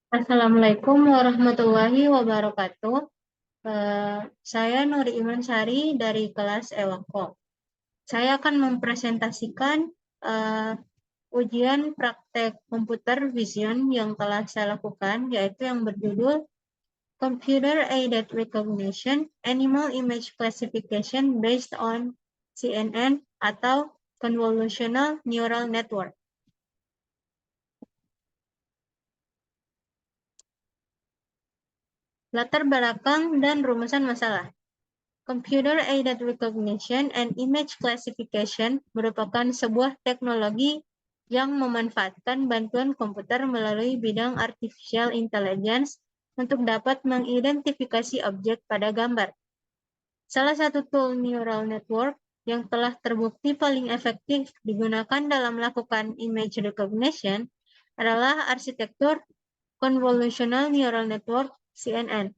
Assalamualaikum warahmatullahi wabarakatuh. Saya Nuri Iman Sari dari kelas Ewako. Saya akan mempresentasikan eh, ujian praktek komputer vision yang telah saya lakukan, yaitu yang berjudul Computer Aided Recognition Animal Image Classification Based on CNN atau Convolutional Neural Network. Latar belakang dan rumusan masalah. Computer-aided recognition and image classification merupakan sebuah teknologi yang memanfaatkan bantuan komputer melalui bidang artificial intelligence untuk dapat mengidentifikasi objek pada gambar. Salah satu tool neural network yang telah terbukti paling efektif digunakan dalam melakukan image recognition adalah arsitektur Convolutional Neural Network CNN.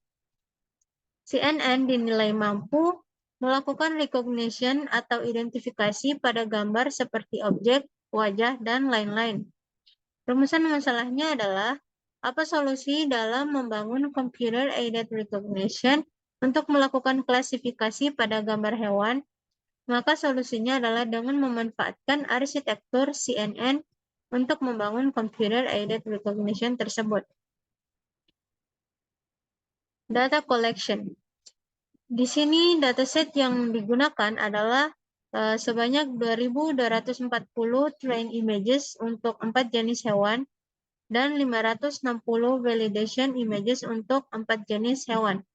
CNN dinilai mampu melakukan recognition atau identifikasi pada gambar seperti objek, wajah, dan lain-lain. Rumusan masalahnya adalah, apa solusi dalam membangun computer-aided recognition untuk melakukan klasifikasi pada gambar hewan? Maka solusinya adalah dengan memanfaatkan arsitektur CNN untuk membangun computer-aided recognition tersebut. Data collection. Di sini dataset yang digunakan adalah sebanyak 2.240 train images untuk 4 jenis hewan dan 560 validation images untuk 4 jenis hewan.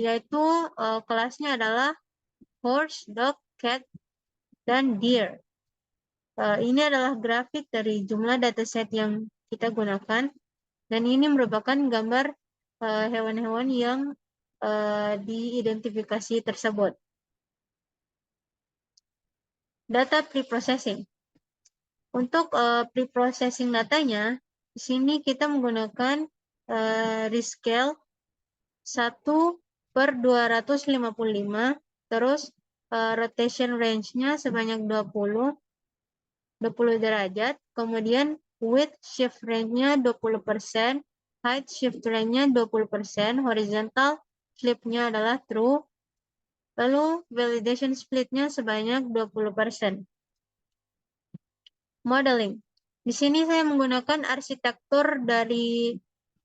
Yaitu kelasnya adalah horse, dog, cat, dan deer. Ini adalah grafik dari jumlah dataset yang kita gunakan, dan ini merupakan gambar hewan-hewan yang diidentifikasi tersebut. Data preprocessing. Untuk preprocessing datanya, di sini kita menggunakan rescale 1/255, terus rotation range-nya sebanyak 20 derajat, kemudian width shift range-nya 20%, height shift range-nya 20%, horizontal flip-nya adalah true, lalu validation split-nya sebanyak 20%. Modeling. Di sini saya menggunakan arsitektur dari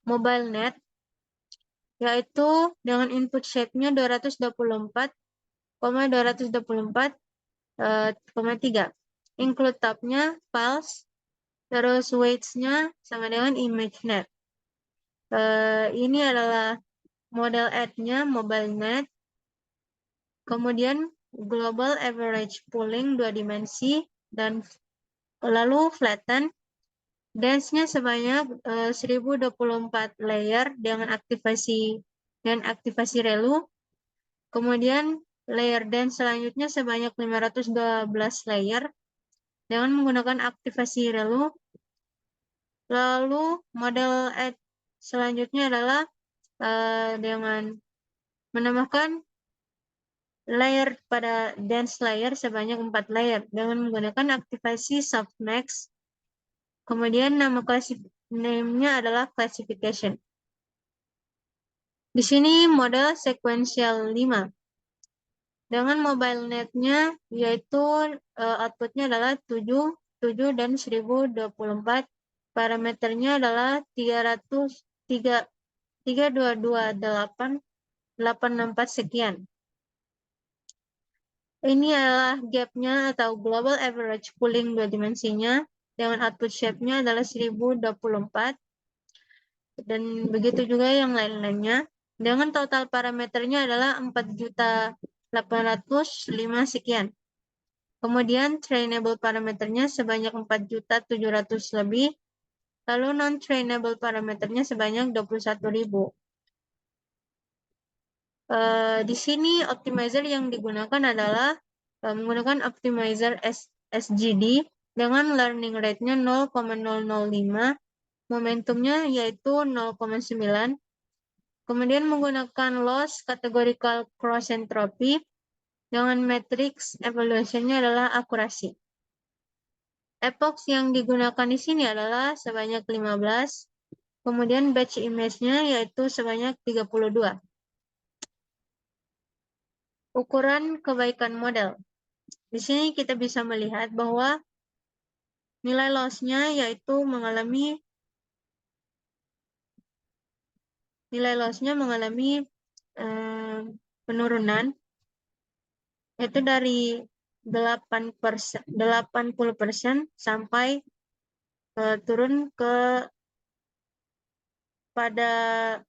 MobileNet, yaitu dengan input shape-nya 224,224,3. Include tab-nya files, terus weights-nya sama dengan ImageNet. Ini adalah model add-nya MobileNet. Kemudian global average pooling 2 dimensi, dan lalu flatten. Dense-nya sebanyak 1024 layer dengan aktivasi relu. Kemudian layer dense selanjutnya sebanyak 512 layer dengan menggunakan aktivasi relu. Lalu model add selanjutnya adalah dengan menambahkan layer pada dense layer sebanyak 4 layer dengan menggunakan aktivasi softmax. Kemudian name-nya adalah classification. Di sini model sequential 5. Dengan MobileNet-nya, yaitu output-nya adalah 7, 7, dan 1024. Parameternya adalah 32228 sekian. Ini adalah gap-nya atau global average pooling 2 dimensinya, dengan output shape-nya adalah 1024. Dan begitu juga yang lain-lainnya. Dengan total parameternya adalah 4.805 sekian. Kemudian trainable parameternya sebanyak 4.700 lebih. Lalu non-trainable parameternya sebanyak 21.000. Di sini optimizer yang digunakan adalah menggunakan optimizer SGD dengan learning rate-nya 0,005. Momentumnya yaitu 0,9. Kemudian menggunakan loss categorical cross entropy dengan matrix evaluation-nya adalah akurasi. Epoch yang digunakan di sini adalah sebanyak 15. Kemudian batch image-nya yaitu sebanyak 32. Ukuran kebaikan model. Di sini kita bisa melihat bahwa nilai loss-nya yaitu mengalami penurunan, yaitu dari 80% sampai turun pada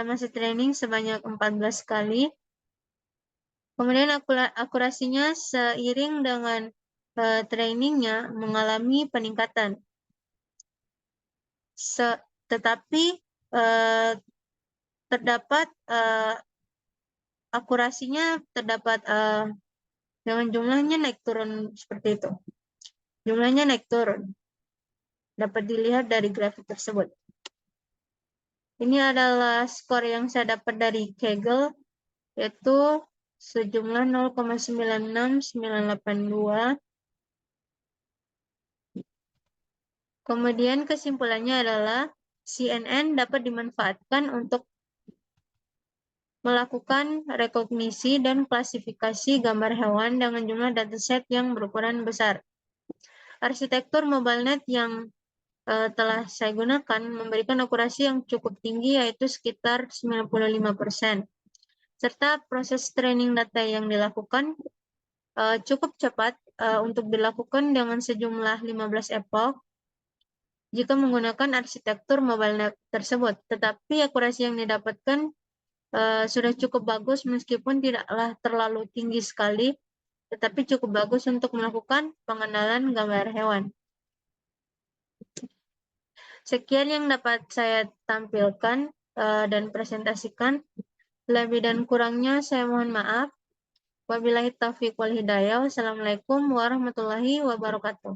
masa training sebanyak 14 kali. Kemudian akurasinya seiring dengan trainingnya mengalami peningkatan. Tetapi terdapat akurasinya terdapat dengan jumlahnya naik turun seperti itu. Jumlahnya naik turun. Dapat dilihat dari grafik tersebut. Ini adalah skor yang saya dapat dari Kaggle, yaitu sejumlah 0,96982. Kemudian kesimpulannya adalah CNN dapat dimanfaatkan untuk melakukan rekognisi dan klasifikasi gambar hewan dengan jumlah dataset yang berukuran besar. Arsitektur MobileNet yang telah saya gunakan memberikan akurasi yang cukup tinggi, yaitu sekitar 95%. Serta proses training data yang dilakukan cukup cepat untuk dilakukan dengan sejumlah 15 epoch jika menggunakan arsitektur MobileNet tersebut. Tetapi akurasi yang didapatkan sudah cukup bagus meskipun tidaklah terlalu tinggi sekali, tetapi cukup bagus untuk melakukan pengenalan gambar hewan. Sekian yang dapat saya tampilkan dan presentasikan. Lebih dan kurangnya saya mohon maaf. Wabillahi taufiq wal hidayah. Wassalamualaikum warahmatullahi wabarakatuh.